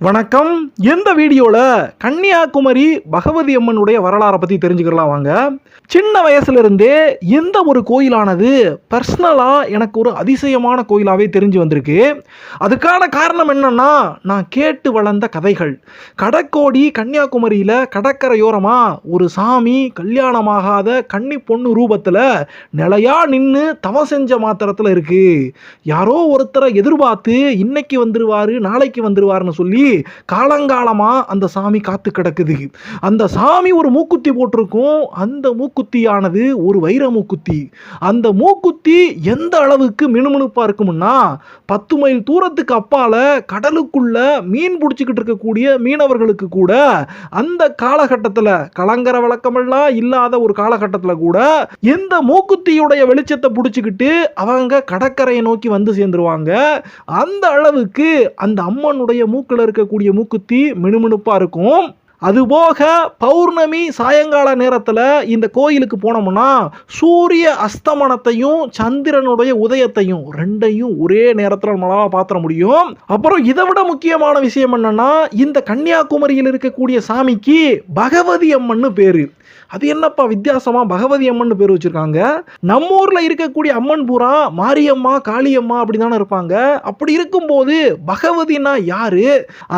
வணக்கம். இந்த வீடியோவில் கன்னியாகுமரி பகவதி அம்மனுடைய வரலாறை பற்றி தெரிஞ்சுக்கலாம் வாங்க. சின்ன வயசுலேருந்தே இந்த ஒரு கோயிலானது பர்சனலாக எனக்கு ஒரு அதிசயமான கோயிலாகவே தெரிஞ்சு வந்திருக்கு. அதுக்கான காரணம் என்னன்னா, நான் கேட்டு வளர்ந்த கதைகள். கடக்கோடி கன்னியாகுமரியில் கடற்கரையோரமாக ஒரு சாமி கல்யாணமாகாத கன்னி பொண்ணு ரூபத்தில் நிலையாக நின்று தவம் செஞ்ச மாத்திரத்தில் இருக்குது. யாரோ ஒருத்தரை எதிர்பார்த்து இன்னைக்கு வந்துருவாரு நாளைக்கு வந்துருவாருன்னு சொல்லி காலங்காலமா அந்த சாமி காத்து கிடக்குது. அந்த சாமி ஒரு மூக்குத்தி போட்டிருக்கும். அந்த மூக்குத்தியானது ஒரு வைர மூக்குத்தி. அந்த மூக்குத்தி எந்த அளவுக்கு மினுமினுப்பா இருக்கும்னா, 10 மைல் தூரத்துக்கு அப்பால கடலுக்குள்ள மீன் பிடிச்சிக்கிட்டு இருக்கக்கூடிய மீனவர்களுக்கு கூட அந்த காலகட்டத்தில் கலங்கர விளக்கமெல்லாம் இல்லாத ஒரு காலகட்டத்தில் கூட இந்த மூக்குத்தியுடைய வெளிச்சத்தை பிடிச்சிக்கிட்டு அவங்க கடற்கரையை நோக்கி வந்து சேர்ந்துருவாங்க. அந்த அளவுக்கு அந்த அம்மனுடைய மூக்கில் இருக்கக்கூடிய மூக்குத்தி மினுமினுப்பா இருக்கும். அதுபோக பௌர்ணமி சாயங்கால நேரத்தில் இந்த கோயிலுக்கு போனோம்னா சூரிய அஸ்தமனத்தையும் சந்திரனுடைய உதயத்தையும் ரெண்டையும் ஒரே நேரத்தில் நம்மளால பார்த்துட முடியும். அப்புறம் இதை விட முக்கியமான விஷயம் என்னன்னா, இந்த கன்னியாகுமரியில் இருக்கக்கூடிய சாமிக்கு பகவதி அம்மன் பேரு. அது என்னப்பா வித்தியாசமா பகவதி அம்மன் பேர் வச்சிருக்காங்க? நம்ம ஊர்ல இருக்கக்கூடிய அம்மன் பூரா மாரியம்மா காளியம்மா அப்படி தானே இருப்பாங்க. அப்படி இருக்கும்போது பகவதினா யாரு,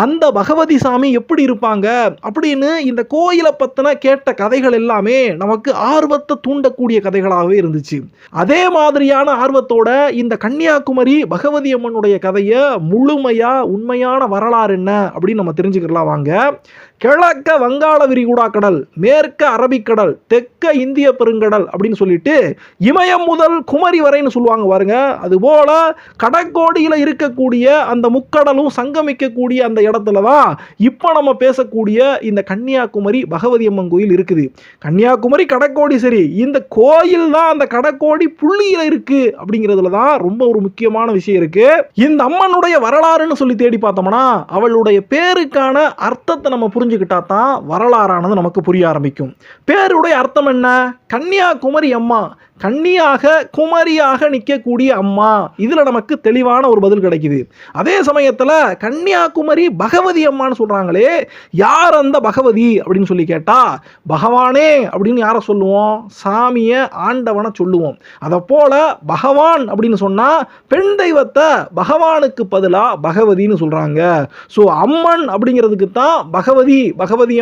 அந்த பகவதி சாமி எப்படி இருப்பாங்க அப்படின்னு இந்த கோயிலை பத்தின கேட்ட கதைகள் எல்லாமே நமக்கு ஆர்வத்தை தூண்டக்கூடிய கதைகளாகவே இருந்துச்சு. அதே மாதிரியான ஆர்வத்தோட இந்த கன்னியாகுமரி பகவதி அம்மனுடைய கதையை முழுமையா உண்மையான வரலாறு என்ன அப்படின்னு நம்ம தெரிஞ்சுக்கலாம் வாங்க. கிழக்க வங்காள விரிகுடா கடல், மேற்க அரபிக்கடல், தெற்க இந்திய பெருங்கடல் அப்படின்னு சொல்லிட்டு இமயம் முதல் குமரி வரைன்னு சொல்லுவாங்க பாருங்க. அதுபோல கடற்கோடியில் இருக்கக்கூடிய அந்த முக்கடலும் சங்கமிக்கக்கூடிய அந்த இடத்துல தான் இப்போ நம்ம பேசக்கூடிய இந்த கன்னியாகுமரி பகவதி அம்மன் கோயில் இருக்குது. கன்னியாகுமரி கடற்கோடி சரி, இந்த கோயில் தான் அந்த கடற்கோடி புள்ளியில் இருக்கு அப்படிங்கிறதுல தான் ரொம்ப ஒரு முக்கியமான விஷயம் இருக்கு. இந்த அம்மனுடைய வரலாறுன்னு சொல்லி தேடி பார்த்தோம்னா அவளுடைய பேருக்கான அர்த்தத்தை நம்ம புரிஞ்சுக்கிட்டா தான் வரலாறானது நமக்கு புரிய ஆரம்பிக்கும். பேருடைய அர்த்தம் என்ன? கன்னியாகுமரி அம்மா, கன்னியாக குமரியாக நிற்கக்கூடிய அம்மா. இதில் நமக்கு தெளிவான ஒரு பதில் கிடைக்குது. அதே சமயத்தில் கன்னியாகுமரி பகவதி அம்மான்னு சொல்கிறாங்களே, யார் அந்த பகவதி அப்படின்னு சொல்லி கேட்டால் பகவானே அப்படின்னு யாரை சொல்லுவோம்? சாமியை ஆண்டவனை சொல்லுவோம். அதை போல பகவான் அப்படின்னு சொன்னால் பெண் தெய்வத்தை பகவானுக்கு பதிலாக பகவதின்னு சொல்கிறாங்க. ஸோ அம்மன் அப்படிங்கிறதுக்கு தான் பகவதி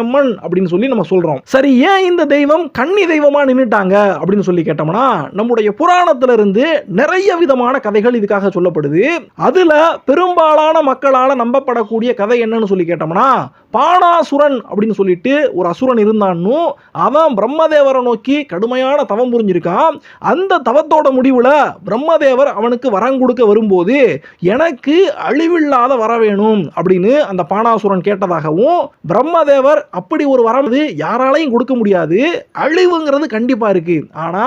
அம்மன் அப்படின்னு சொல்லி நம்ம சொல்கிறோம். சரி, ஏன் இந்த தெய்வம் கன்னி தெய்வமாக நின்றுட்டாங்க அப்படின்னு சொல்லி கேட்டோம்னா, நம்முடைய புராணத்திலிருந்து நிறைய விதமான கதைகள் இதுக்காக சொல்லப்படுது. அதுல பெரும்பாலான மக்களால் நம்பப்படக்கூடிய கதை என்னன்னு சொல்லி கேட்டோம்னா, பாணாசுரன் அப்படின்னு சொல்லிட்டு ஒரு அசுரன் இருந்தான்னு அவன் பிரம்மதேவரை நோக்கி கடுமையான தவம் புரிஞ்சிருக்கான். அந்த தவத்தோட முடிவுல பிரம்மதேவர் அவனுக்கு வரம் கொடுக்க வரும்போது எனக்கு அழிவில்லாத வர வேணும் அப்படின்னு அந்த பாணாசுரன் கேட்டதாகவும், பிரம்மதேவர் அப்படி ஒரு வரம் யாராலையும் கொடுக்க முடியாது, அழிவுங்கிறது கண்டிப்பா இருக்கு, ஆனா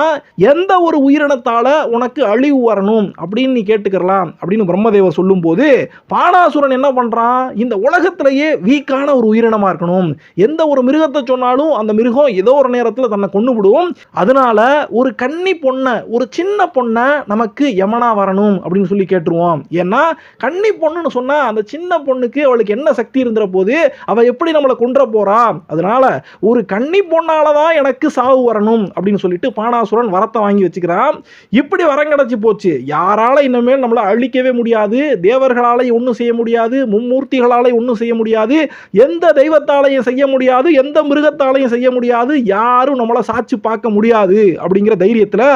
எந்த ஒரு உயிரினத்தால உனக்கு அழிவு வரணும் அப்படின்னு நீ கேட்டுக்கலாம் அப்படின்னு பிரம்மதேவர் சொல்லும் போது பாணாசுரன் என்ன பண்றான்? இந்த உலகத்திலேயே வீக்கான ஒரு உயிரினமா இருக்கணும், எந்த ஒரு மிருகத்தை சொன்னாலும் அந்த மிருகம் ஏதோ ஒரு நேரத்தில் தன்னை கொண்டு விடும், அதனால ஒரு கன்னி பொண்ணை, ஒரு சின்ன பொண்ணை நமக்கு யமனா வரணும் அப்படின்னு சொல்லி கேட்டுருவோம். ஏன்னா கன்னி பொண்ணுன்னு சொன்னா அந்த சின்ன பொண்ணுக்கு அவளுக்கு என்ன சக்தி இருந்துற போது அவ எப்படி நம்மளை கொன்ற போறா, அதனால ஒரு கன்னி பொண்ணாலதான் எனக்கு சாவு வரணும் அப்படின்னு சொல்லிட்டு பாணாசுரன் வரத்தை வாங்கி வச்சுக்கிறான். இப்படி வரம் கிடைச்சி போச்சு. யாரால இனிமேல் நம்மளை அழிக்கவே முடியாது, தேவர்களால ஒன்றும் செய்ய முடியாது, மும்மூர்த்திகளால ஒன்றும் செய்ய முடியாது, எந்த தெய்வத்தாலையும் செய்ய முடியாது, எந்த மிருகத்தாலையும் செய்ய முடியாது, யாரும் நம்மளை சாட்சி பார்க்க முடியாது அப்படிங்கிற தைரியத்தில்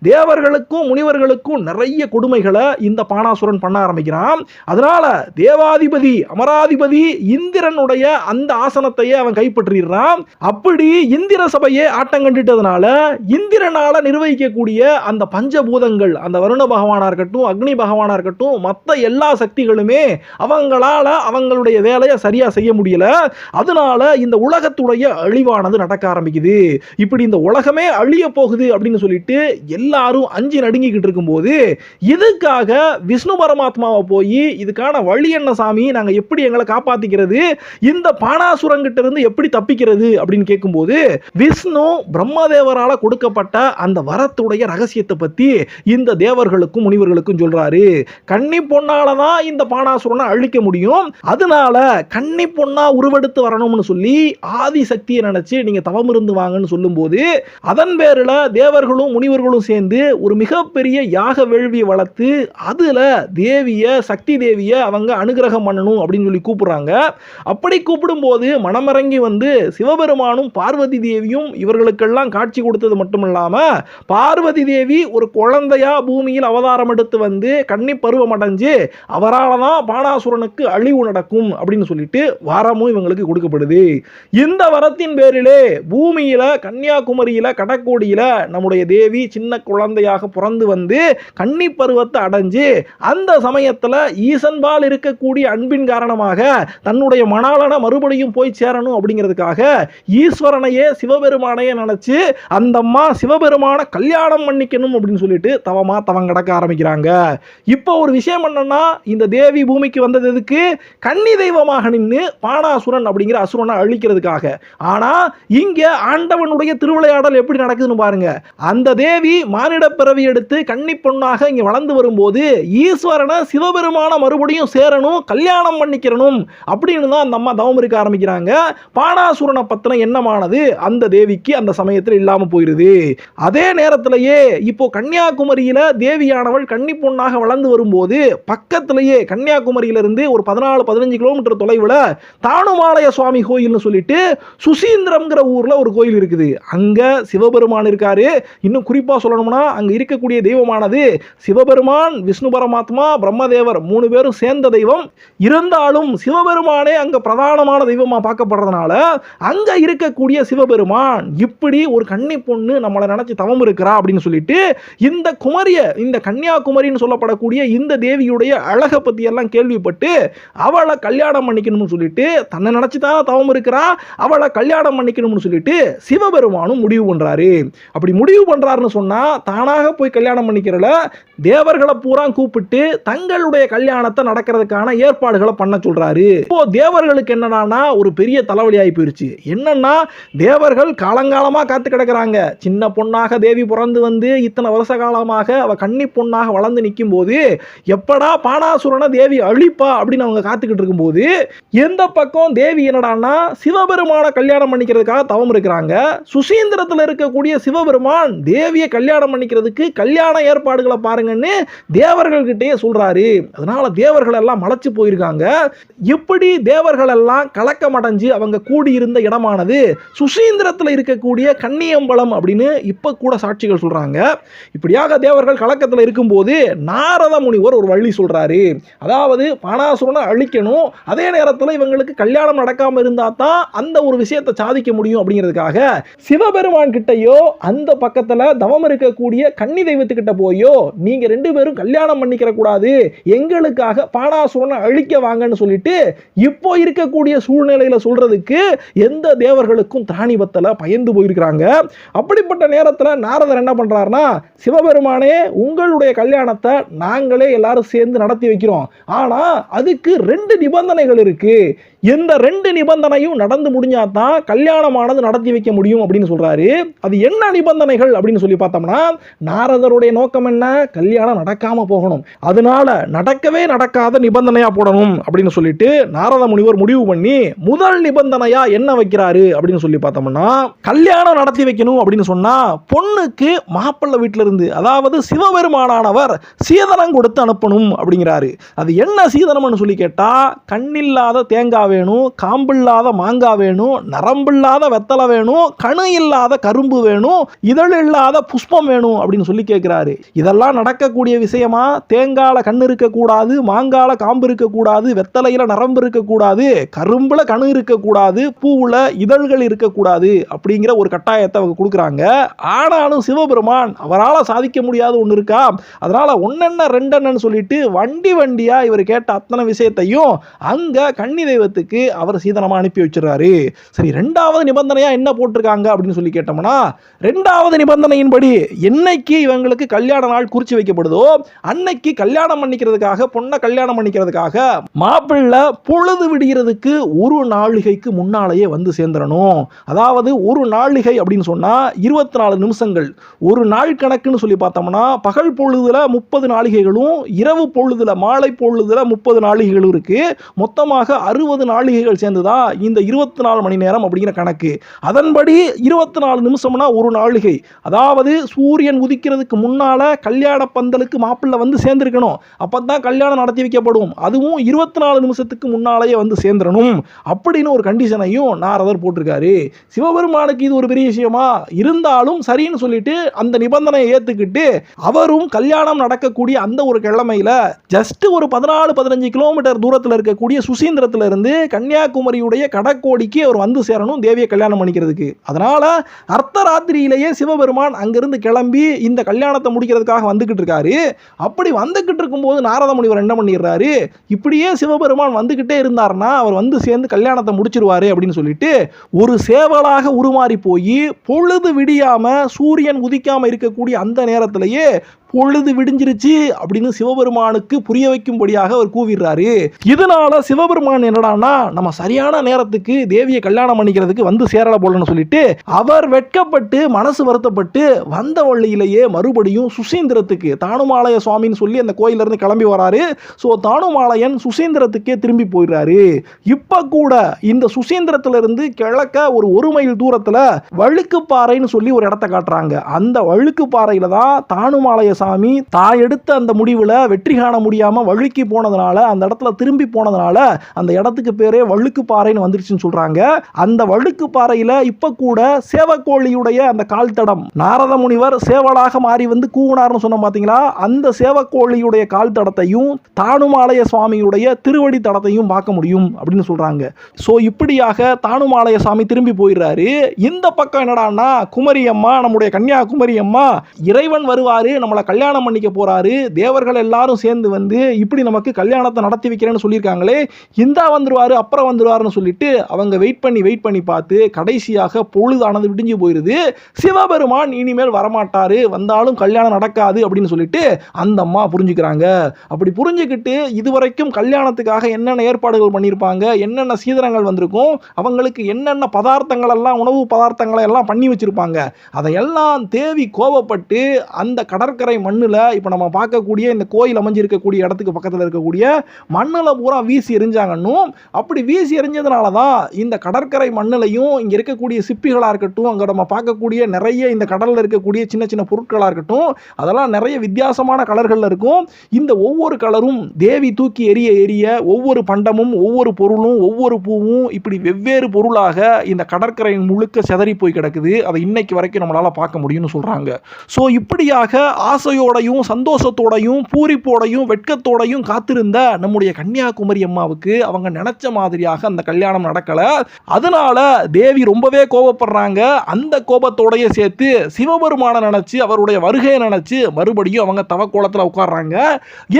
தேவர்களுக்கும் முனிவர்களுக்கும் நிறைய கொடுமைகளை இந்த பாணாசுரன் பண்ண ஆரம்பிக்கிறான். அதனால தேவாதிபதி அமராதிபதி இந்திரனுடைய அந்த ஆசனத்தையே அவன் கைப்பற்றிடுறான். அப்படி இந்திர சபையை ஆட்டம் கண்டுட்டதுனால இந்திரனால நிர்வகிக்கக்கூடிய அந்த பஞ்சபூதங்கள், அந்த வருண பகவானா இருக்கட்டும், அக்னி பகவானா இருக்கட்டும், மற்ற எல்லா சக்திகளுமே அவங்களால அவங்களுடைய வேலையை சரியா செய்ய முடியல. அதனால இந்த உலகத்துடைய அழிவானது நடக்க ஆரம்பிக்குது. இப்படி இந்த உலகமே அழிய போகுது அப்படின்னு சொல்லிட்டு எல்லாரும் அஞ்சு நடுங்கிக்கிட்டு இருக்கும்போது இதுக்காக விஷ்ணு பரமாத்மாவை போய் இதுக்கான வழி என்ன சாமி, நாங்க எப்படி எங்களை காப்பாத்திக்கிறது, இந்த பாணாசுரங்கிட்ட இருந்து எப்படி தப்பிக்கிறது அப்படின்னு கேட்கும்போது விஷ்ணு பிரம்மதேவரால கொடுக்கப்பட்ட அந்த வரத்துடைய ரகசியத்தை பத்தி இந்த தேவர்களுக்கும் முனிவர்களுக்கும் சொல்றாரு. கன்னி பொண்ணாலதான் இந்த பானாசுரனை அழிக்க முடியும், அதனால கன்னி பொண்ணா உருவெடுத்து வரணும்னு சொல்லி ஆதி சக்தியை நினைச்சு நீங்க தவம் இருந்து வாங்கன்னு சொல்லும் போது, அதன் பேரில் தேவர்களும் முனிவர்களும் சேர்ந்து ஒரு மிகப்பெரிய யாக வேள்வியை வளர்த்து அதுல தேவிய சக்தி தேவிய அவங்க அனுகிரகம் பண்ணணும் அப்படின்னு சொல்லி கூப்பிடுறாங்க. அப்படி கூப்பிடும் போது மனமிறங்கி வந்து சிவபெருமானும் பார்வதி தேவியும் இவர்களுக்கெல்லாம் காட்சி கொடுத்தது மட்டுமில்லாம, பார்வதி தேவி ஒரு குழந்தையா பூமியில் அவதாரம் எடுத்து வந்து கன்னி பருவம் அடைஞ்சு அவரால் தான் பானாசுரனுக்கு அழிவு நடக்கும் அப்படின்னு சொல்லிட்டு வரமும் இவங்களுக்கு கொடுக்கப்படுது. இந்த வரத்தின் பேரிலே பூமியில கன்னியாகுமரியில கடற்கோடியில நம்முடைய தேவி சின்ன குழந்தையாக பிறந்து வந்து கன்னி பருவத்தை அடைஞ்சு அந்த சமயத்துல ஈசன்பால் இருக்கக்கூடிய அன்பின் காரணமாக தன்னுடைய மணாளனை மறுபடியும் போய் சேரணும் அப்படிங்கிறதுக்காக ஈஸ்வரனையே சிவபெருமானையே நினைச்சு அந்த அம்மா சிவபெருமான கல்யாணம் பண்ணிக்கணும் அப்படின்னு சொல்லிட்டு தவம் கிடக்க ஆரம்பிக்கிறாங்க. இப்போ ஒரு விஷயம் என்னன்னா, இந்த தேவி பூமிக்கு வந்தது எதுக்கு? கன்னி தெய்வமாக நின்று பானாசுரன் அப்படிங்கிற அசுரனை அழிக்கிறதுக்காக. ஆனா இங்க ஆண்டவனுடைய திருவிளையாடல் எப்படி நடக்குதுன்னு பாருங்க. அந்த தேவி மானிட பிறவி எடுத்து கன்னி பொண்ணாக இங்க வளர்ந்து வரும்போது ஈஸ்வரனை சிவபெருமான மறுபடியும் சேரணும், கல்யாணம் பண்ணிக்கிறணும் அப்படின்னு தான் அந்த அம்மா தவம் இருக்க ஆரம்பிக்கிறாங்க. பானாசுரனை பத்தின எண்ணமானது அந்த தேவிக்கு அந்த சமயத்தில் இல்லாம போயிருது. அதே நேரத்திலேயே இப்போ கன்னியாகுமரியில தேவியானவள் கன்னி பொண்ணாக வளர்ந்து வரும்போது பக்கத்திலேயே கன்னியாகுமரியிலிருந்து ஒரு 14-15 கிலோமீட்டர் தொலைவில் தானுமாலய சுவாமி கோயில்னு சொல்லிட்டு சுசீந்திரம்ங்கிற ஊர்ல ஒரு கோயில் இருக்குது. அங்க சிவபெருமான் இருக்காரு. இன்னும் குறிப்பா சொல்லணும்னா அங்க இருக்கக்கூடிய தெய்வமானது சிவபெருமான், விஷ்ணு பரமாத்மா, பிரம்மதேவர் 3 பேரும் சேர்ந்த தெய்வம். இருந்தாலும் சிவபெருமானே அங்க பிரதானமான தெய்வமா பார்க்கப்படுறதுனால அங்க இருக்கக்கூடிய சிவபெருமான் இப்படி ஒரு கன்னி பொண்ணு நம்மளை நினைச்சு தவம் இருக்கிறா அப்படின்னு சொல்லிட்டு இந்த குமரிய, இந்த கன்னியாகுமரின்னு சொல்லப்படக்கூடிய இந்த தேவியுடைய அழகை பத்தி எல்லாம் கேள்விப்பட்டு அவளை கல்யாணம் பண்ணிக்கணும்னு சொல்லிட்டு, தன்னை நினைச்சு தானே தவம் இருக்கிறா, அவளை கல்யாணம் பண்ணிக்கணும்னு சொல்லிட்டு சிவபெருமானும் முடிவு பண்றாரு. அப்படி முடிவு பண்றாருன்னு சொன்னா தானாக போய் கல்யாணம் பண்ணிக்கிறல, தேவர்களை பூரா கூப்பிட்டு தங்களுடைய கல்யாணத்தை நடக்கிறதுக்கான ஏற்பாடுகளை பண்ண சொல்றாரு. இப்போ தேவர்களுக்கு என்னன்னா ஒரு பெரிய தலைவலி ஆகி போயிருச்சு. என்னன்னா தேவர்கள் காலங்காலமா காத்து கிடக்குறாங்க. சின்ன பொண்ணாக தேவி பிறந்து வந்து இத்தனை வருஷ காலமாக அவ கன்னி பொண்ணாக வளர்ந்து நிற்கும் போது எப்படா பானாசுரனை தேவி அழிப்பா அப்படின்னு அவங்க காத்துக்கிட்டு இருக்கும் போது, எந்த பக்கம் தேவி என்னடான்னா சிவபெருமான கல்யாணம் பண்ணிக்கிறதுக்காக தவம் இருக்கிறாங்க. சுசீந்திரத்தில் இருக்கக்கூடிய சிவபெருமான் தேவியை கல்யாணம் பண்ணிக்கிறதுக்கு கல்யாண ஏற்பாடுகளை பாருங்கன்னு தேவர்கள் கிட்டே சொல்றாரு. அதனால தேவர்கள் எல்லாம் மலைச்சு போயிருக்காங்க. எப்படி தேவர்கள் எல்லாம் கலக்கம் அடைஞ்சு அவங்க கூடியிருந்த இடமானது சுசீந்திரத்தில் இருக்கக்கூடிய கன்னியம்பலம் அப்படின்னு இப்ப கூட சாட்சிகள் சொல்றாங்க. இப்படியாக தேவர்கள் கலக்கத்தில் இருக்கும்போது நாரத முனிவர் ஒரு வழி சொல்றாரு. அதாவது பானாசுரனை அழிக்கணும், அதே நேரத்தில் இவங்களுக்கு கல்யாணம் நடக்காம இருந்தா தான் அந்த ஒரு விஷயத்தை சாதிக்க முடியும் அப்படிங்கிறதுக்காக சிவபெருமான் கிட்டையோ அந்த பக்கத்துல தவம் இருக்கக்கூடிய கன்னி தெய்வத்துக்கிட்ட போயோ நீங்க 2 பேரும் கல்யாணம் பண்ணிக்கிற கூடாது, எங்களுக்காக பானாசுரனை அழிக்க வாங்கன்னு சொல்லிட்டு இப்போ இருக்கக்கூடிய சூழ்நிலையில சொல்றதுக்கு எந்த தேவர்களுக்கும் திராணி பத்தல, பயந்து போயிருக்கிறாங்க. அப்படிப்பட்ட நேரத்தில் நாரதர் என்ன பண்றாருன்னா, சிவபெருமானே உங்களுடைய கல்யாணத்தை நாங்களே எல்லாரும் சேர்ந்து நடத்தி வைக்கிறோம், ஆனா அதுக்கு 2 நிபந்தனைகள் இருக்கு, இந்த 2 நிபந்தனையும் நடந்து முடிஞ்சாதான் கல்யாணமானது நடத்தி வைக்க முடியும் அப்படின்னு சொல்றாரு. அது என்ன நிபந்தனைகள் அப்படின்னு சொல்லி பார்த்தோம்னா, நாரதருடைய நோக்கம் என்ன? கல்யாணம் நடக்காம போகணும், அதனால நடக்கவே நடக்காத நிபந்தனையா போடணும் அப்படின்னு சொல்லிட்டு நாரத முனிவர் முடிவு பண்ணி முதல் நிபந்தனையா என்ன வைக்கிறாரு அப்படின்னு சொல்லி பார்த்தோம்னா, கல்யாணம் நடத்தி வைக்கணும் அப்படின்னு சொன்னா பொண்ணுக்கு மாப்பிள்ளை வீட்டில இருந்து, அதாவது சிவபெருமானவர் சீதனம் கொடுத்து அனுப்பணும் அப்படிங்கிறாரு. அது என்ன சீதனம்னு சொல்லி கேட்டா, கண்ணில்லாத தேங்காய் வேணும், காம்பில்லாத மாங்காய் வேணும், நரம்பில்லாத வெத்தலை வேணும், கணு இல்லாத கரும்பு வேணும், இதழ் இல்லாத புஷ்பம் வேணும் அப்படின்னு சொல்லி கேட்கிறாரு. இதெல்லாம் நடக்கக்கூடிய விஷயமா? தேங்கால கண்ணு இருக்கக்கூடாது, மாங்கால காம்பு இருக்கக்கூடாது, வெத்தலையில நரம்பு இருக்கக்கூடாது, கரும்புல கணு இருக்கக்கூடாது, பூவுல இதழ்கள் இருக்கக்கூடாது அப்படிங்கிற ஒரு கட்டாயத்தை அவங்க கொடுக்குறாங்க. ஆனாலும் சிவபெருமான் அவரால் சாதிக்க முடியாத ஒன்று இருக்கா, அதனால ஒன்னென்ன ரெண்டென்னு சொல்லிட்டு வண்டி வண்டியா இவர் கேட்ட அத்தனை விஷயத்தையும் அங்க கன்னி தெய்வத்துக்கு அவர் சீதனமா அனுப்பி வச்சிடறாரு. சரி, 2வது நிபந்தனையா என்ன போட்டிருக்காங்க அப்படின்னு சொல்லி கேட்டோம்னா, 2வது நிபந்தனையின்படி என்னைக்கு இவங்களுக்கு கல்யாண நாள் குறிச்சு வைக்கப்படுதோ அன்னைக்கு கல்யாணம் பண்ணிக்கிறதுக்காக, பொண்ணை கல்யாணம் பண்ணிக்கிறதுக்காக மாப்பிள்ளை பொழுது விடுகிறதுக்கு 1 நாழிகைக்கு முன்னாலேயே வந்து சேர்ந்துடணும். அதாவது 1 நாழிகை அப்படின்னு சொன்னா 24 நிமிஷங்கள். நாள்கள். ஒரு நாள் கணக்குன்னு சொல்லி பார்த்தோம்னா பகல் பொழுதுல 30 நாளிகைகளும் இரவு பொழுதுல மாலை பொழுதுல 30 நாளிகைகளும் இருக்கு. மொத்தமாக 60 நாளிகைகள் சேர்ந்துதான் இந்த 24 மணி நேரம் அப்படிங்கிற கணக்கு. அதன்படி 24 நிமிஷம்னா ஒரு நாளிகை. அதாவது சூரியன் உதிக்கிறதுக்கு முன்னால கல்யாண பந்தலுக்கு மாப்பிள்ளை வந்து சேர்ந்திருக்கணும். அப்பதான் கல்யாணம் நடத்தி வைக்கப்படும். அதுவும் 24 நிமிஷத்துக்கு முன்னாலேயே வந்து சேர்ந்துடணும் அப்படின்னு ஒரு கண்டிஷனையும் நாரதர் போட்டிருக்காரு. சிவபெருமானுக்கு இது ஒரு பெரிய விஷயமா இருந்தாலும் சரின்னு சொல்லிட்டு அந்த நிபந்தனையை ஏத்துக்கிட்டு அவரும் கல்யாணம் நடக்கக்கூடிய அந்த ஒரு கிழமையில ஜஸ்ட் ஒரு 14-15 கிலோமீட்டர் தூரத்தில் இருக்கக்கூடிய சுசீந்திரத்துல இருந்து கன்னியாகுமரியுடைய கடற்கோடிக்கு அவர் வந்து சேரணும் தேவியை கல்யாணம் பண்ணிக்கிறதுக்கு. அதனால அர்த்தராத்திரியிலேயே சிவபெருமான் அங்கிருந்து கிளம்பி இந்த கல்யாணத்தை முடிக்கிறதுக்காக வந்துகிட்டு இருக்காரு. அப்படி வந்துகிட்டு இருக்கும்போது நாரத முனிவர் என்ன பண்ணிடுறாரு, இப்படியே சிவபெருமான் வந்துகிட்டே இருந்தார்னா அவர் வந்து சேர்ந்து கல்யாணத்தை முடிச்சிருவாரு அப்படின்னு சொல்லிட்டு ஒரு சேவலாக உருமாறி போய் பொழுது விடியாம சூரியன் உதிக்காம இருக்கக்கூடிய அந்த நேரத்திலேயே பொழுது விடிஞ்சிருச்சு அப்படின்னு சிவபெருமானுக்கு புரிய வைக்கும்படியாக அவர் கூவிடுறாரு. இதனால சிவபெருமான் என்னடான்னா நம்ம சரியான நேரத்துக்கு தேவியை கல்யாணம் பண்ணிக்கிறதுக்கு வந்து சேரல போலன்னு சொல்லிட்டு அவர் வெட்கப்பட்டு மனசு வருத்தப்பட்டு வந்த வழியிலேயே மறுபடியும் சுசீந்திரத்துக்கு தானுமாலய சுவாமின்னு சொல்லி அந்த கோயில இருந்து கிளம்பி வராரு. ஸோ தானுமாலயன் சுசீந்திரத்துக்கே திரும்பி போயிடுறாரு. இப்ப கூட இந்த சுசீந்திரத்துல இருந்து கிழக்க ஒரு மைல் தூரத்துல வழுக்குப்பாறைன்னு சொல்லி ஒரு இடத்தை காட்டுறாங்க. அந்த வழுக்குப்பாறையில தான் தானுமாலய சாமி தான் எடுத்த அந்த முடிவுல வெற்றி காண முடியாம வழுக்கி போனதுனால அந்த இடத்துல திரும்பி போனதுனால அந்த இடத்துக்கு பேரே வழுக்கு பாறைன்னு வந்துருச்சுன்னு சொல்றாங்க. அந்த வழுக்கு பாறையில இப்ப கூட சேவக்கோழியுடைய அந்த கால் தடம் நாரத முனிவர் சேவலாக மாறி வந்து கூவுனார்னு சொன்ன பாத்தீங்களா, அந்த சேவக்கோழியுடைய கால் தடத்தையும் தானுமாலய சுவாமியுடைய திருவடி தடத்தையும் பார்க்க முடியும் அப்படின்னு சொல்றாங்க. சோ இப்படியாக தானுமாலய சாமி திரும்பி போயிடுறாரு. இந்த பக்கம் என்னடான்னா குமரி அம்மா, நம்முடைய கன்னியாகுமரி அம்மா, இறைவன் வருவாரு நம்மளை கல்யாணம் பண்ணிக்க போறாரு, தேவர்கள் எல்லாரும் சேர்ந்து வந்து இப்படி நமக்கு கல்யாணத்தை நடத்தி வைக்கிறேன்னு சொல்லியிருக்காங்களே, இந்தா வந்துருவாரு அப்புறம் வந்துருவாருன்னு சொல்லிட்டு அவங்க வெயிட் பண்ணி பார்த்து கடைசியாக பொழுதானது விடிஞ்சு போயிருது. சிவபெருமான் இனிமேல் வரமாட்டாரு, வந்தாலும் கல்யாணம் நடக்காது அப்படின்னு சொல்லிட்டு அந்த அம்மா புரிஞ்சுக்கிறாங்க. அப்படி புரிஞ்சுக்கிட்டு இதுவரைக்கும் கல்யாணத்துக்காக என்னென்ன ஏற்பாடுகள் பண்ணியிருப்பாங்க, என்னென்ன சீதனங்கள் வந்திருக்கும், அவங்களுக்கு என்னென்ன பதார்த்தங்கள் எல்லாம் உணவு பதார்த்தங்களை எல்லாம் பண்ணி வச்சிருப்பாங்க, அதையெல்லாம் தேவி கோபப்பட்டு அந்த கடற்கரை மண்ணில் இப்போ நம்ம பார்க்கக்கூடிய இந்த கோயில் அமைஞ்சிருக்கக்கூடிய இடத்துக்கு பக்கத்தில் இருக்கக்கூடிய மண்ணில் பூரா வீசி எறிஞ்சாங்கன்னும், அப்படி வீசி எறிஞ்சதுனால தான் இந்த கடற்கரை மண்ணிலையும் இங்கே இருக்கக்கூடிய சிப்பிகளாக இருக்கட்டும், அங்கே நம்ம பார்க்கக்கூடிய நிறைய இந்த கடலில் இருக்கக்கூடிய சின்ன சின்ன பொருட்களாக இருக்கட்டும், அதெல்லாம் நிறைய வித்தியாசமான கலர்களில் இருக்கும். இந்த ஒவ்வொரு கலரும் தேவி தூக்கி எரிய ஒவ்வொரு பண்டமும் ஒவ்வொரு பொருளும் ஒவ்வொரு பூவும் இப்படி வெவ்வேறு பொருளாக இந்த கடற்கரை முழுக்க சிதறி போய் கிடக்குது. அதை இன்னைக்கு வரைக்கும் நம்மளால் பார்க்க முடியும்னு சொல்கிறாங்க. ஸோ இப்படியாக ஆசையோடையும் சந்தோஷத்தோடையும் பூரிப்போடையும் வெட்கத்தோடையும் காத்திருந்த நம்முடைய கன்னியாகுமரி அம்மாவுக்கு அவங்க நினைச்ச மாதிரியாக அந்த கல்யாணம் நடக்கல. அதனால தேவி ரொம்பவே கோபப்படுறாங்க. அந்த கோபத்தோடைய சேர்த்து சிவபெருமான நினைச்சு அவருடைய வருகையை நினைச்சு மறுபடியும் அவங்க தவக்கோலத்தில் உட்கார்றாங்க.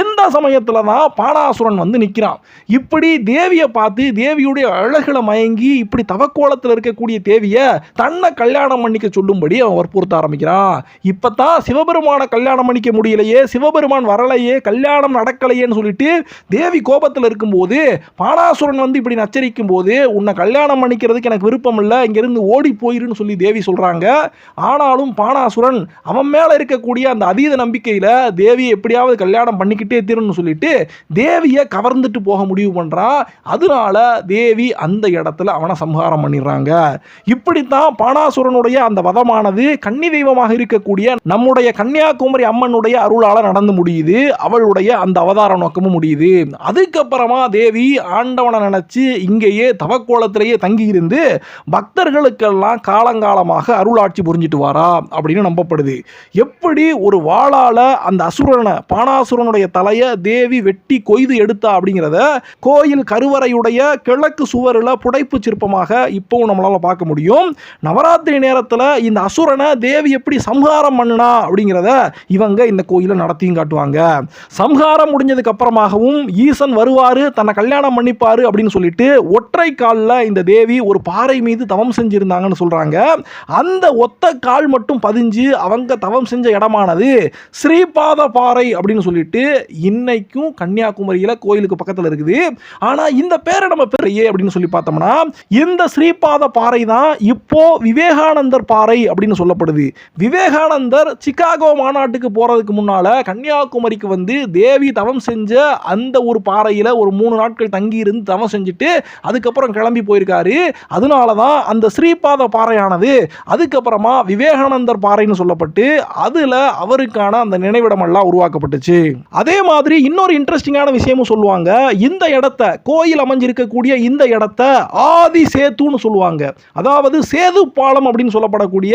எந்த சமயத்துல தான் பானாசுரன் வந்து நிற்கிறான். இப்படி தேவியை பார்த்து தேவியுடைய அழகுல மயங்கி இப்படி தவக்கோலத்தில் இருக்கக்கூடிய தேவியை தன்னை கல்யாணம் பண்ணிக்க சொல்லும்படி அவன் வற்புறுத்த ஆரம்பிக்கிறான். இப்பதான் சிவபெருமான கல்யாணம் பண்ணிக்க முடியலையே, சிவபெருமான் வரலையே, கல்யாணம் நடக்கலையேன்னு சொல்லிட்டு தேவி கோபத்தில் இருக்கும்போது பானாசுரன் வந்து இப்படி நச்சரிக்கும் போது உன்னை கல்யாணம் பண்ணிக்கிறதுக்கு எனக்கு விருப்பம் இல்லை, இங்கிருந்து ஓடி போயிருன்னு சொல்லி தேவி சொல்றாங்க. ஆனாலும் பானாசுரன் அவன் மேல இருக்கக்கூடிய அந்த அதீத நம்பிக்கையில தேவியை எப்படியாவது கல்யாணம் பண்ணிக்கிட்டே தீரணும்னு சொல்லிட்டு தேவியை கவர்ந்துட்டு போக முடிவு பண்றான். அதனால தேவி அந்த இடத்துல அவனை சம்ஹாரம் பண்ணிடுறாங்க. இப்படித்தான் பானாசுரனுடைய அந்த வதமானது கன்னி தெய்வமாக இருக்கக்கூடிய நம்முடைய கன்னியாகுமரி அம்மனுடைய அருளால நடந்து முடியுது. அவளுடைய அந்த அவதார நோக்கமும் முடியுது. அதுக்கப்புறமா தேவி ஆண்டவனை நினைச்சு இங்கேயே தவக்கோலத்திலேயே தங்கி இருந்து பக்தர்களுக்கெல்லாம் காலங்காலமாக அருளாட்சி புரிஞ்சிட்டு வாரா அப்படின்னு நம்பப்படுது. எப்படி ஒரு வாளால அந்த அசுரனை பானாசுரனுடைய தலையை தேவி வெட்டி கொய்து எடுத்தா அப்படிங்கிறத கோயில் கருவறையுடைய கிழக்கு சுவரில் புடைப்பு சிற்பமாக இப்பவும் நம்மளால பார்க்க முடியும். நவராத்திரி நேரத்தில் இந்த அசுரனை தேவி எப்படி சம்ஹாரம் பண்ணுனா அப்படிங்கிறத இவங்க இந்த கோயிலை நடத்தியும் காட்டுவாங்க. சம்ஹாரம் முடிஞ்சதுக்கு அப்புறமாகவும் ஈசன் வருவாரு, தன்னை கல்யாணம் பண்ணிப்பாரு அப்படின்னு சொல்லிட்டு ஒற்றை காலில் இந்த தேவி ஒரு பாறை மீது தவம் செஞ்சிருந்தாங்கன்னு சொல்றாங்க. அந்த ஒத்த கால் மட்டும் பதிஞ்சு அவங்க தவம் செஞ்ச இடமானது ஸ்ரீபாத பாறை அப்படின்னு சொல்லிட்டு இன்னைக்கும் கன்னியாகுமரியில கோயிலுக்கு பக்கத்தில் இருக்குது. ஆனா இந்த பேரை நம்ம பெரிய அப்படின்னு சொல்லி பார்த்தோம்னா இந்த ஸ்ரீபாத பாறை தான் இப்போ விவேகானந்தர் பாறை அப்படின்னு சொல்லப்படுது. விவேகானந்தர் சிகாகோ மாநாட்டுக்கு போறதுக்கு முன்னால கன்னியாகுமரிக்கு வந்து தேவி தவம் செஞ்ச அந்த ஒரு பாறையில ஒரு 3 நாட்கள் தங்கி இருந்து தவம் செஞ்சுட்டு அதுக்கப்புறம் கிளம்பி போயிருக்காரு. அதனாலதான் அந்த ஸ்ரீபாத பாறையானது அதுக்கப்புறமா விவேகானந்தர் பாறைன்னு சொல்லப்பட்டு அதுல அவருக்கான அந்த நினைவிடம் எல்லாம் உருவாக்கப்பட்டுச்சு. அதே மாதிரி இன்னொரு இன்ட்ரெஸ்டிங்கான விஷயமும் சொல்லுவாங்க. இந்த இடத்தை கோயில் அமைஞ்சிருக்கக்கூடிய இந்த இடத்தை ஆதி சேத்துன்னு சொல்லுவாங்க. அதாவது சேது பாலம் அப்படின்னு சொல்லப்படக்கூடிய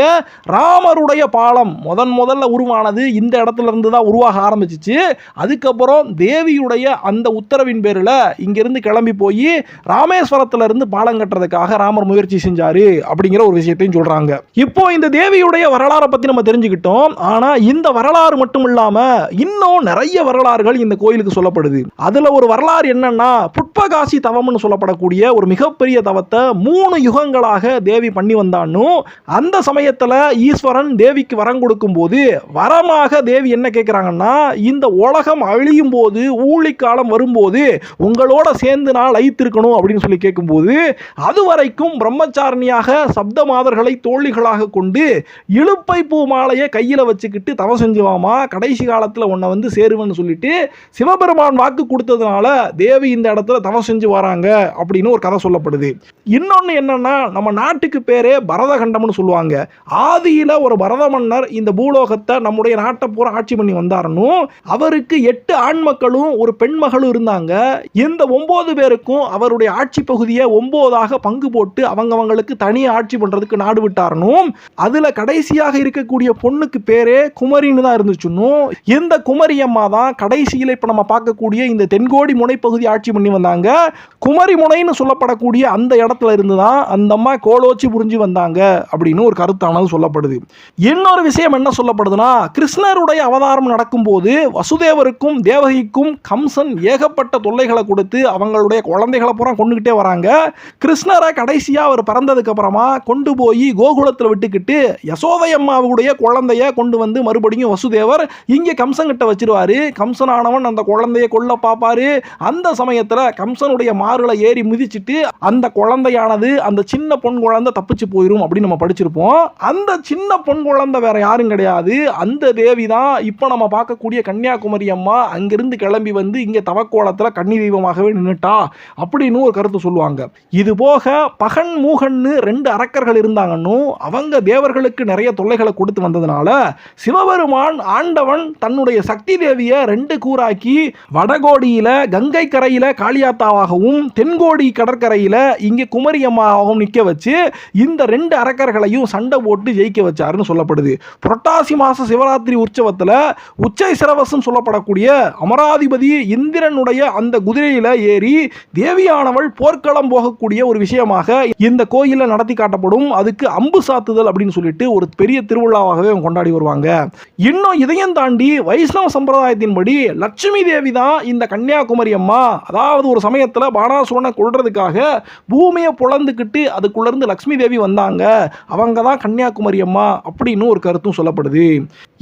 ராமருடைய பாலம் முதல்ல உருவானது இந்த இடத்துல இருந்து தான் உருவாக ஆரம்பிச்சிச்சு. அதுக்கப்புறம் தேவியுடைய அந்த உத்தரவின் பேரில் இங்கிருந்து கிளம்பி போய் ராமேஸ்வரத்துல இருந்து பாலம் கட்டுறதுக்காக ராமர் முயற்சி செஞ்சாரு அப்படிங்கிற ஒரு விஷயத்தையும் சொல்றாங்க. இப்போ இந்த தேவியுடைய வரலாறை பத்தி நம்ம தெரிஞ்சுக்கிட்டோம். ஆனா இந்த வரலாறு மட்டும் இல்லாம இன்னும் நிறைய வரலாறுகள் இந்த கோயிலுக்கு சொல்லப்படுது. அதுல ஒரு வரலாறு என்னன்னா புட்பகாசி தவம்னு சொல்லப்படக்கூடிய ஒரு மிகப்பெரிய தவத்தை 3 யுகங்களாக தேவி பண்ணி வந்தான்னு அந்த சமயத்துல ஈஸ்வரன் தேவிக்கு வரம் கொடுக்கும் போது வரமாக தேவி என்ன கேட்கிறாங்கன்னா இந்த உலகம் அழியும் போது ஊழிக்காலம் வரும்போது உங்களோட சேர்ந்து நான் லைத்திருக்கணும் அப்படின்னு சொல்லி கேட்கும்போது அது வரைக்கும் பிரம்மச்சாரணியாக சப்த மாதர்களை தோழிகளாக கொண்டு இழுப்பை பூ மாலையை கையில வச்சுக்கிட்டு தவம் செஞ்சுவாமா, கடைசி காலத்துல உன்னை வந்து சேருவன்னு சொல்லிட்டு சிவபெருமான் வாக்கு கொடுத்ததுனால தேவி இந்த இடத்துல தவம் செஞ்சு வராங்க அப்படின்னு ஒரு கதை சொல்லப்படுது. இன்னொன்னு என்னன்னா நம்ம நாட்டுக்கு பேரே பரதகண்டம்னு சொல்லுவாங்க. ஆதியில ஒரு பரத மன்னர் இந்த பூலோகத்தை நம்முடைய நாட்டை பூரா ஆட்சி பண்ணி வந்தாருன்னு அவருக்கு 8 ஆண் மக்களும் ஒரு பெண் மகளும் இருந்தாங்க. இந்த 9 பேருக்கும் அவருடைய ஆட்சி பகுதியை 9ஆக பங்கு போட்டு அவங்களுக்கு தனியாக ஆட்சி பண்றதுக்கு நாடு விட்டாருன்னு அதுல கடைசியாக இருக்கக்கூடிய பொண்ணுக்கு பேரே குமரின்னு தான் இருந்துச்சுன்னு இந்த குமரி அம்மா தான் கடைசியில் இப்ப நம்ம பார்க்கக்கூடிய இந்த தென்கோடி முனை பகுதி ஆட்சி பண்ணி வந்தாங்க. குமரி முனைன்னு சொல்லப்படக்கூடிய அந்த இடத்துல இருந்து தான் அந்த அம்மா கோலோச்சி புரிஞ்சு வந்தாங்க அப்படின்னு ஒரு கருத்தானது சொல்லப்படுது. இன்னொரு விஷயம் என்ன சொல்லப்படுதுன்னா கிருஷ்ணருடைய அவதாரம் நடக்கும் போது வசுதேவருக்கும் தேவகிக்கும் கம்சன் ஏகப்பட்ட தொல்லைகளை கொடுத்து அவங்களுடைய குழந்தைகளை பூரா கொண்டுகிட்டே வராங்க. கிருஷ்ணரை கடைசியா அவர் பிறந்ததுக்கு அப்புறமா கொண்டு போய் கோகுலத்தில் விட்டுக்கிட்டு யசோதையம்மாவுடைய குழந்தைய கொண்டு வந்து மறுபடியும் வசுதேவர் இங்கே கம்சன் கிட்ட வச்சிருவாரு. கம்சனானவன் அந்த குழந்தைய கொல்ல பார்ப்பாரு. அந்த சமயத்தில் கம்சனுடைய மாறுல ஏறி மிதிச்சிட்டு அந்த குழந்தையானது அந்த சின்ன பொன் குழந்தை தப்பிச்சு போயிரும் அப்படின்னு நம்ம படிச்சிருப்போம். அந்த சின்ன பொன் குழந்தை வேற யாரும் கிடையாது, அந்த தேவி தான் இப்போ நம்ம பார்க்கக்கூடிய கன்னியாகுமரி அம்மா. அங்கிருந்து கிளம்பி வந்து இங்கே தவக்கோலத்தில் கன்னி தெய்வமாகவே நின்னுட்டா அப்படின்னு ஒரு கருத்து சொல்லுவாங்க. இது போக பகன் மூகன்னு 2 அரக்கர்கள் இருந்தாங்கன்னு அவங்க தேவர்களுக்கு நிறைய தொல்லைகளை கொடுத்து வந்ததுனால சிவபெருமான் ஆண்டவன் தன்னுடைய சக்தி தேவியை 2 கூறாக்கி வடகோடியில கங்கை கரையில காளியாத்தாவாகவும் தென்கோடி கடற்கரையில இங்கே குமரி அம்மாவாகவும் நிற்க வச்சு இந்த 2 அரக்கர்களையும் சண்டை போட்டு ஜெயிக்க வச்சாருன்னு சொல்லப்படுது. புரட்டாசி மாச சிவராத்திரி உற்சவத்தில் உச்சை சிரவசம் சொல்லப்படக்கூடிய அமராதிபதி இந்திரனுடைய அந்த குதிரையில ஏறி தேவியானவள் போர்க்களம் போகக்கூடிய ஒரு விஷயமாக இந்த கோயிலில் நடத்தி காட்டப்படும். அதுக்கு அம்பு சாத்துதல் அப்படின்னு சொல்லிட்டு ஒரு பெரிய திருவிழாவாகவே கொண்டாடி வருவாங்க. இன்னும் இதையும் தாண்டி வைஷ்ணவ சம்பிரதாயத்தின்படி லட்சுமி தேவி தான் இந்த கன்னியாகுமரி அம்மா. அதாவது ஒரு சமயத்தில் பானாசுரனை கொல்றதுக்காக பூமியை புலந்துக்கிட்டு அதுக்குள்ள இருந்து லட்சுமி தேவி வந்தாங்க, அவங்க தான் கன்னியாகுமரி அம்மா அப்படின்னு ஒரு கருத்தும் சொல்லப்படுது.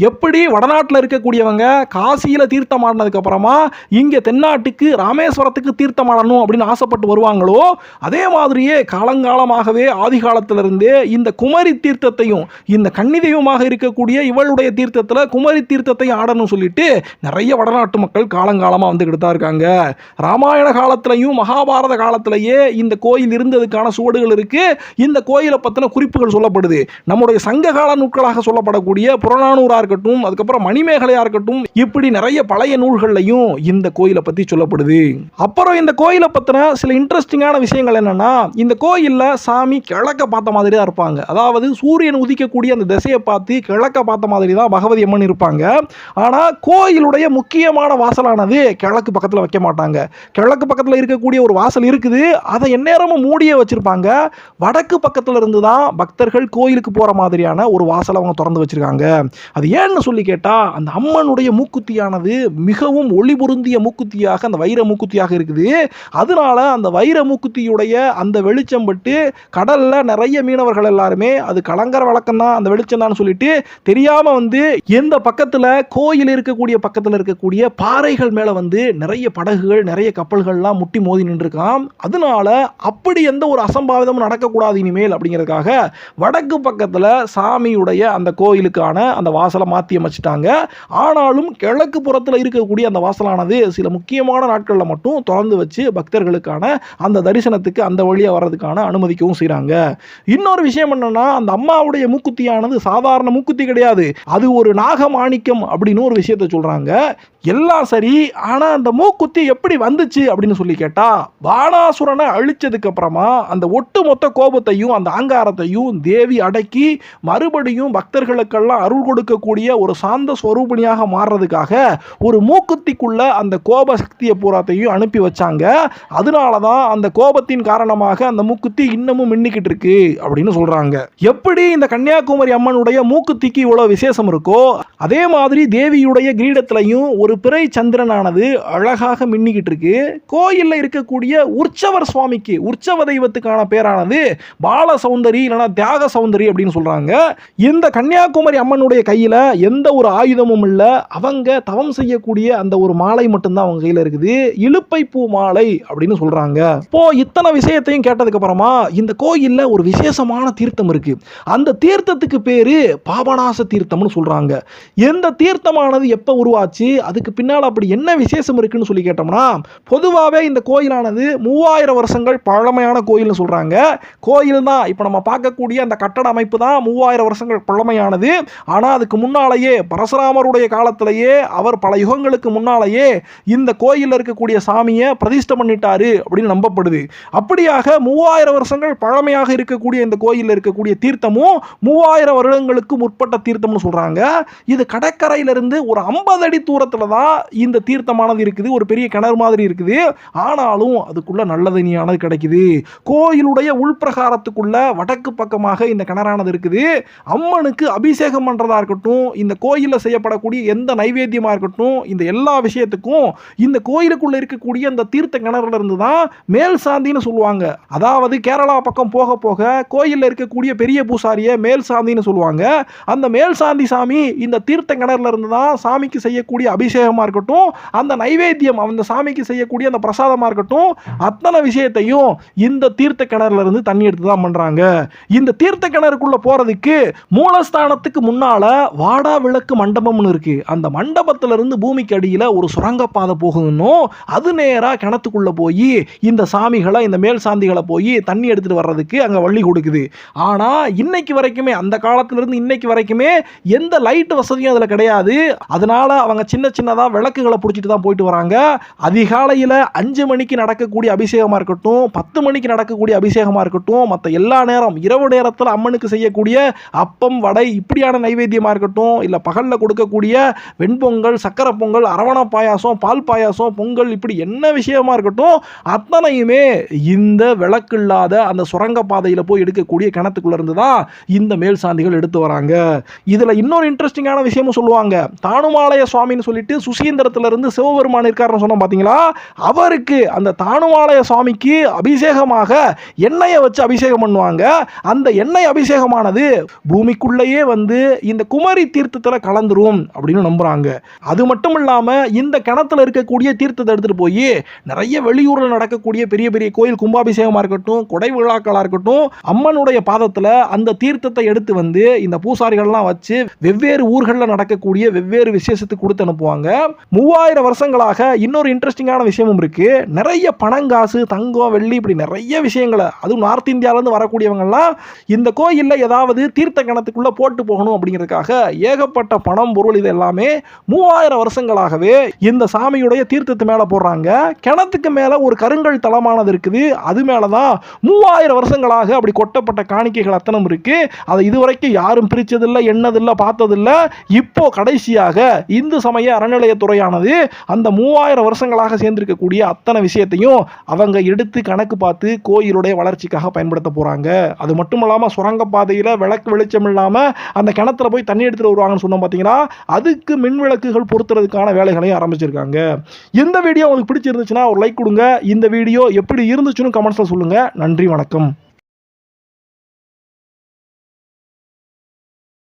எப்படி வடநாட்டில் இருக்கக்கூடியவங்க காசியில் தீர்த்தம் ஆடினதுக்கு அப்புறமா இங்கே தென்னாட்டுக்கு ராமேஸ்வரத்துக்கு தீர்த்தம் ஆடணும் அப்படின்னு ஆசைப்பட்டு வருவாங்களோ அதே மாதிரியே காலங்காலமாகவே ஆதி காலத்திலிருந்தே இந்த குமரி தீர்த்தத்தையும் இந்த கன்னி தெய்வமாக இருக்கக்கூடிய இவளுடைய தீர்த்தத்தில் குமரி தீர்த்தத்தை ஆடணும் சொல்லிட்டு நிறைய வடநாட்டு மக்கள் காலங்காலமாக வந்துக்கிட்டு தான் இருக்காங்க. ராமாயண காலத்திலையும் மகாபாரத காலத்திலேயே இந்த கோயில் இருந்ததுக்கான சுவடுகள் இருக்கு. இந்த கோயிலை பற்றின குறிப்புகள் சொல்லப்படுது. நம்முடைய சங்ககால நூல்களாக சொல்லப்படக்கூடிய புறநானூறா இருக்கட்டும், அதுக்கப்புறம் மணிமேகலையா இருக்கட்டும், இப்படி நிறைய பழைய நூல்கள்லையும் இந்த கோயிலை பற்றி சொல்லப்படுது. அப்புறம் இந்த கோயிலை பற்றின சில இன்ட்ரெஸ்டிங்கான விஷயங்கள் என்னன்னா இந்த கோயிலில் சாமி கிழக்க பார்த்த மாதிரி தான் இருப்பாங்க. அதாவது சூரியன் உதிக்கக்கூடிய அந்த திசையை பார்த்து கிழக்க பார்த்த மாதிரி தான் பகவதி அம்மன் இருப்பாங்க. ஆனால் கோயிலுடைய முக்கியமான வாசலானது கிழக்கு பக்கத்தில் வைக்க மாட்டாங்க. கிழக்கு பக்கத்தில் இருக்கக்கூடிய ஒரு வாசல் இருக்குது, அதை எந்நேரமும் மூடியே வச்சிருப்பாங்க. வடக்கு பக்கத்தில் இருந்து தான் பக்தர்கள் கோயிலுக்கு போகிற மாதிரியான ஒரு வாசலை அவங்க திறந்து வச்சிருக்காங்க. அது ஏன்னு சொல்லி கேட்டா அந்த அம்மனுடைய மூக்குத்தியானது மிகவும் ஒளி பொருந்திய மூக்குத்தியாக அந்த வைர மூக்குத்தியாக இருக்குது. அதனால அந்த வைர மூக்குத்தியுடைய அந்த வெளிச்சம் பட்டு கடல்ல நிறைய மீனவர்கள் எல்லாருமே அது கலங்கர வழக்கம் தான், அந்த வெளிச்சம் தான் சொல்லிட்டு தெரியாம எந்த பக்கத்துல கோயில் இருக்கக்கூடிய பக்கத்துல இருக்கக்கூடிய பாறைகள் மேல நிறைய படகுகள் நிறைய கப்பல்கள்லாம் முட்டி மோதி நின்றுருக்காம். அதனால அப்படி எந்த ஒரு அசம்பாவிதமும் நடக்கக்கூடாது இனிமேல் அப்படிங்கிறதுக்காக வடக்கு பக்கத்துல சாமியுடைய அந்த கோயிலுக்கான அந்த வாசலை மாற்றி அமைச்சிட்டாங்க. ஆனாலும் கிழக்கு புறத்தில் இருக்கக்கூடிய அந்த வாசலானது சில முக்கியமான நாட்களில் மட்டும் திறந்து வச்சு பக்தர்களுக்கான அந்த தரிசனத்துக்கு அந்த வழியாக வர்றதுக்கான அனுமதிக்கவும் செய்கிறாங்க. இன்னொரு விஷயம் என்னன்னா, அந்த அம்மாவுடைய மூக்குத்தியானது சாதாரண மூக்குத்தி கிடையாது, அது ஒரு நாகமாணிக்கம் அப்படின்னு ஒரு விஷயத்தை சொல்றாங்க. எல்லாம் சரி, ஆனா அந்த மூக்குத்தி எப்படி வந்துச்சு அப்படின்னு சொல்லி கேட்டா, பானாசுரனை அழிச்சதுக்கு அப்புறமா அந்த ஒட்டுமொத்த கோபத்தையும் அந்த ஆங்காரத்தையும் தேவி அடக்கி மறுபடியும் பக்தர்களுக்கெல்லாம் அருள் கொடுக்கக்கூடிய ஒரு சாந்த ஸ்வரூபிணியாக மாறுறதுக்காக ஒரு மூக்குத்திக்குள்ள அந்த கோப சக்தியை பூராத்தையும் அனுப்பி வச்சாங்க. அதனாலதான் அந்த கோபத்தின் காரணமாக அந்த மூக்குத்தி இன்னமும் மின்னிக்கிட்டு இருக்கு அப்படின்னு சொல்றாங்க. எப்படி இந்த கன்னியாகுமரி அம்மனுடைய மூக்குத்திக்கு இவ்வளவு விசேஷம் இருக்கோ, அதே மாதிரி தேவியுடைய கிரீடத்திலையும் ஒரு பிறை சந்திரனானது அழகாக மின்னிக்கிட்டு இருக்கு. கோயில்ல இருக்கக்கூடிய உற்சவர் சுவாமிக்கு, உற்சவ தெய்வத்துக்கான பேரானது பால சௌந்தரி இல்லைன்னா தியாக சௌந்தரி அப்படின்னு சொல்றாங்க. இந்த கன்னியாகுமரி அம்மனுடைய கையில எந்த ஒரு ஆயுதமும் இல்ல, அவங்க தவம் செய்யக்கூடிய அந்த ஒரு மாலை மட்டும்தான் அவங்க கையில இருக்குது, இலுப்பை பூ மாலை அப்படின்னு சொல்றாங்க. இப்போ இத்தனை விஷயத்தையும் கேட்டதுக்கு அப்புறமா இந்த கோயில்ல ஒரு விசேஷமான தீர்த்தம் இருக்கு. அந்த தீர்த்தத்துக்கு பேரு பாபநாச தீர்த்தம்னு சொல்றாங்க. எந்த தீர்த்தமானது எப்ப உருவாச்சு, அதுக்கு பின்னால் அப்படி என்ன விசேஷம் இருக்குன்னு சொல்லி கேட்டோம்னா, பொதுவாகவே இந்த கோயிலானது 3000 வருஷங்கள் பழமையான கோயில்னு சொல்றாங்க. கோயில் தான் இப்போ நம்ம பார்க்கக்கூடிய அந்த கட்டட அமைப்பு தான் 3000 வருஷங்கள் பழமையானது. ஆனால் அதுக்கு முன்னாலேயே பரசுராமருடைய காலத்திலேயே அவர் பல யுகங்களுக்கு முன்னாலேயே இந்த கோயிலில் இருக்கக்கூடிய சாமியை பிரதிஷ்டை பண்ணிட்டாரு அப்படின்னு நம்பப்படுது. அப்படியாக 3000 வருஷங்கள் பழமையாக இருக்கக்கூடிய இந்த கோயிலில் இருக்கக்கூடிய தீர்த்தமும் 3000 வருடங்களுக்கு முற்பட்ட தீர்த்தம்னு சொல்றாங்க. இது கடற்கரையிலிருந்து ஒரு 50 அடி தூரத்தில் தான் இந்த தீர்த்தமானது இருக்குது. ஒரு பெரிய கிணறு மாதிரி இருக்குது. ஆனாலும் அதுக்குள்ள நல்ல தண்ணியானது கிடைக்குது. கோயிலுடைய உள்பிரகாரத்துக்குள்ள வடக்கு பக்கமாக இந்த கிணறானது இருக்குது. அம்மனுக்கு அபிஷேகம் பண்றதா இருக்கட்டும், இந்த கோயிலில் செய்யப்படக்கூடிய எந்த நைவேத்தியமா இருக்கட்டும், இந்த எல்லா விஷயத்துக்கும் இந்த கோயிலுக்குள்ள இருக்கக்கூடிய அந்த தீர்த்த கிணறுல இருந்து தான் மேல் சாந்தின்னு சொல்லுவாங்க. அதாவது கேரளா பக்கம் போக போக கோயிலில் இருக்கக்கூடிய பெரிய பூசாரியை மேல் சாந்தின்னு சொல்லுவாங்க. அந்த மேல் சாந்தி சாமி இந்த தீர்த்த கிணறுல இருந்து தான் சாமிக்கு செய்யக்கூடிய அபிஷேகமா இருக்கட்டும், அந்த நைவேத்தியம் அந்த சாமிக்கு செய்யக்கூடிய அந்த பிரசாதமா இருக்கட்டும், அத்தனை விஷயத்தையும் இந்த தீர்த்த கிணறுல இருந்து தண்ணி எடுத்து தான் பண்றாங்க. இந்த தீர்த்த கிணறுக்குள்ள போறதுக்கு மூலஸ்தானத்துக்கு முன்னால வாடா விளக்கு மண்டபம்னு இருக்கு. அந்த மண்டபத்துல இருந்து பூமிக்கு அடியில ஒரு சுரங்கப்பாதை போகுதுன்னு, அது நேரா கிணத்துக்குள்ள போய் இந்த சாமிகளை இந்த மேல் சாந்திகளை போய் தண்ணி எடுத்துட்டு வர்றதுக்கு அங்க வழி கொடுக்குது. ஆனா இன்னைக்கு வரைக்குமே, அந்த காலத்துல இருந்து இன்னைக்கு வரைக்குமே எந்த லைட் வசதியும் அதுல கிடையாது. அதனால அவங்க சின்ன சின்னதா விளக்குகளை பிடிச்சிட்டு தான் போயிட்டு வராங்க. அதிகாலையில் 5 மணிக்கு நடக்கக்கூடிய அபிஷேகமாக இருக்கட்டும், 10 மணிக்கு நடக்கக்கூடிய அபிஷேகமாக இருக்கட்டும், மற்ற எல்லா நேரம் இரவு நேரத்தில் அம்மனுக்கு செய்யக்கூடிய அப்பம் வடை இப்படியான நைவேத்தியமாக இருக்கட்டும், இல்லை பகலில் கொடுக்கக்கூடிய வெண்பொங்கல், சக்கரை பொங்கல், அரவண பாயாசம், பால் பாயாசம், பொங்கல், இப்படி என்ன விஷயமா இருக்கட்டும் அத்தனையுமே இந்த விளக்கு இல்லாத அந்த சுரங்க பாதையில் போய் எடுக்கக்கூடிய கிணத்துக்குள்ள இருந்து தான் இந்த மேல் சாந்திகள் எடுத்து வராங்க. இதில் இன்னொரு இன்ட்ரெஸ்டிங்கான விஷயமும் சொல்லுவாங்க. தானுமாலய சுவாமின்னு சொல்லிட்டு சுசீந்திரத்திலிருந்து சிவபெருமான் இருக்காருன்னு சொன்னோம் பார்த்தீங்களா, அவருக்கு அந்த தானுமாலய சுவாமிக்கு அபிஷேகமாக எண்ணெயை வச்சு அபிஷேகம் பண்ணுவாங்க. அந்த எண்ணெய் அபிஷேகமானது பூமிக்குள்ளேயே இந்த குமரி தீர்த்தத்தில் கலந்துரும் அப்படின்னு நம்புறாங்க. அது மட்டும் இல்லாம இந்த கிணத்துல இருக்கக்கூடிய தீர்த்தத்தை எடுத்துட்டு போய் நிறைய வெளியூர்ல நடக்கக்கூடிய பெரிய பெரிய கோயில் கும்பாபிஷேகமா இருக்கட்டும், கொடை விழாக்களா இருக்கட்டும், அம்மனுடைய பாதத்துல அந்த தீர்த்தத்தை எடுத்து இந்த பூசாரிகள்லாம் வச்சு வெவ்வேறு ஊர்களில் நடக்கக்கூடிய வெவ்வேறு விசேஷத்துக்கு கொடுத்து அனுப்புவாங்க. 3000 வருஷங்களாக இன்னொரு இன்ட்ரெஸ்டிங்கான விஷயமும் இருக்கு. நிறைய பணங்காசு, தங்கம், வெள்ளி, இப்படி நிறைய விஷயங்களை, அதுவும் நார்த் இந்தியாவிலிருந்து வரக்கூடியவங்கலாம் இந்த கோயிலில் ஏதாவது தீர்த்த கிணத்துக்குள்ள போட்டு போகணும் அப்படிங்கிறதுக்காக ஏகப்பட்ட பணம், பொருள், இது எல்லாமே 3000 வருஷங்களாகவே இந்த சாமியுடைய தீர்த்தத்து மேல போடுறாங்க. கிணத்துக்கு மேல ஒரு கருங்கல் தளமானது இருக்குது. அது மேலதான் 3000 வருஷங்களாக அப்படி கொட்டப்பட்ட காணிக்கைகள் அத்தனை இருக்கு. அதை இதுவரைக்கும் யாரும் பிரிச்சதில்லை, எண்ணதில்லை, பார்த்ததில்லை. இப்போ கடைசியாக இந்து சமய அறநிலையத்துறையானது அந்த 3000 வருஷங்களாக சேர்ந்திருக்கக்கூடிய அத்தனை விஷயத்தையும் அவங்க எடுத்து கணக்கு பார்த்து கோயிலுடைய வளர்ச்சிக்காக பயன்படுத்த போறாங்க. அது மட்டும் இல்லாம சுரங்க பாதையில விளக்கு வெளிச்சம் இல்லாம அந்த கிணத்துல போய் தண்ணி எடுத்துட்டு வருவாங்க பண்ணுறாங்கன்னு சொன்னோம் பார்த்தீங்கன்னா, அதுக்கு மின் விளக்குகள் பொருத்துறதுக்கான வேலைகளையும் ஆரம்பிச்சிருக்காங்க. இந்த வீடியோ உங்களுக்கு பிடிச்சிருந்துச்சுன்னா ஒரு லைக் கொடுங்க. இந்த வீடியோ எப்படி இருந்துச்சுன்னு கமெண்ட்ஸில் சொல்லுங்கள். நன்றி, வணக்கம்.